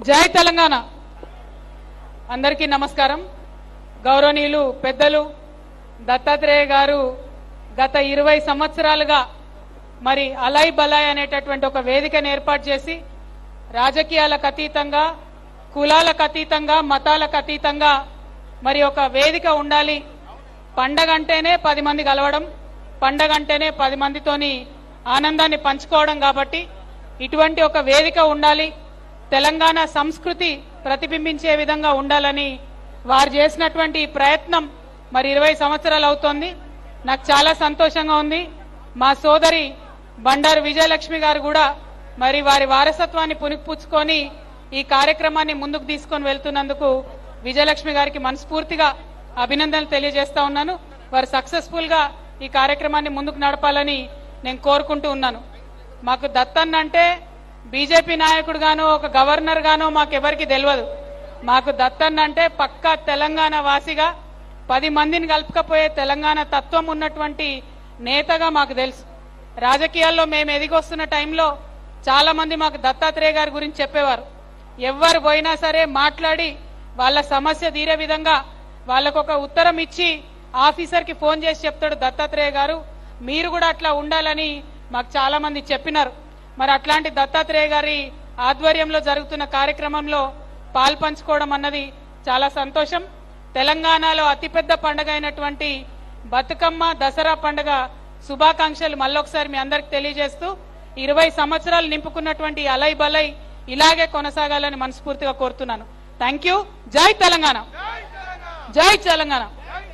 జై తెలంగాణ అందరికీ నమస్కారం। గౌరవనీయులు పెద్దలు దత్తాత్రేయ గారు గత 20 సంవత్సరాలుగా మరి అలై బలాయ్ అనేటటువంటి ఒక వేదికను ఏర్పాటు చేసి రాజకీయాలకు అతీతంగా కులాలకు అతీతంగా మతాలకు అతీతంగా మరి ఒక వేదిక ఉండాలి। పండగ అంటేనే 10 మంది కలవడం, పండగ అంటేనే 10 మందితోని ఆనందాన్ని పంచుకోవడం కాబట్టి ఇటువంటి ఒక వేదిక ఉండాలి, తెలంగాణ సంస్కృతి ప్రతిబింబించే విధంగా ఉండాలని వారు చేసినటువంటి ప్రయత్నం మరి 20 సంవత్సరాలు అవుతోంది। నాకు చాలా సంతోషంగా ఉంది। మా సోదరి బండారు విజయలక్ష్మి గారు కూడా మరి వారి వారసత్వాన్ని పునిపుచ్చుకొని ఈ కార్యక్రమాన్ని ముందుకు తీసుకొని వెళ్తున్నందుకు విజయలక్ష్మి గారికి మనస్ఫూర్తిగా అభినందనలు తెలియజేస్తా ఉన్నాను। వారు సక్సెస్ఫుల్ గా ఈ కార్యక్రమాన్ని ముందుకు నడపాలని నేను కోరుకుంటూ ఉన్నాను। మాకు దత్తన్న అంటే బీజేపీ నాయకుడు గానో ఒక గవర్నర్ గానో మాకెవరికి తెలియదు। మాకు దత్తన్న అంటే పక్కా తెలంగాణ వాసిగా 10 మందిని కలుపుకపోయే తెలంగాణ తత్వం ఉన్నటువంటి నేతగా మాకు తెలుసు। రాజకీయాల్లో మేము ఎదిగొస్తున్న టైంలో చాలా మంది మాకు దత్తాత్రేయ గారి గురించి చెప్పేవారు। ఎవరు పోయినా సరే మాట్లాడి వాళ్ళ సమస్య తీరే విధంగా వాళ్ళకు ఒక ఉత్తరం ఇచ్చి ఆఫీసర్ కి ఫోన్ చేసి చెప్తాడు దత్తాత్రేయ గారు, మీరు కూడా అట్లా ఉండాలని మాకు చాలా మంది చెప్పినారు। మరి అట్లాంటి దత్తాత్రేయ గారి ఆధ్వర్యంలో జరుగుతున్న కార్యక్రమంలో పాల్పంచుకోవడం అన్నది చాలా సంతోషం। తెలంగాణలో అతిపెద్ద పండుగ అయినటువంటి బతుకమ్మ దసరా పండుగ శుభాకాంక్షలు మళ్ళొకసారి మీ అందరికి తెలియజేస్తూ 20 సంవత్సరాలు నింపుకున్నటువంటి అలై బలై ఇలాగే కొనసాగాలని మనస్ఫూర్తిగా కోరుతున్నాను। Thank you. జై తెలంగాణ, జై తెలంగాణ।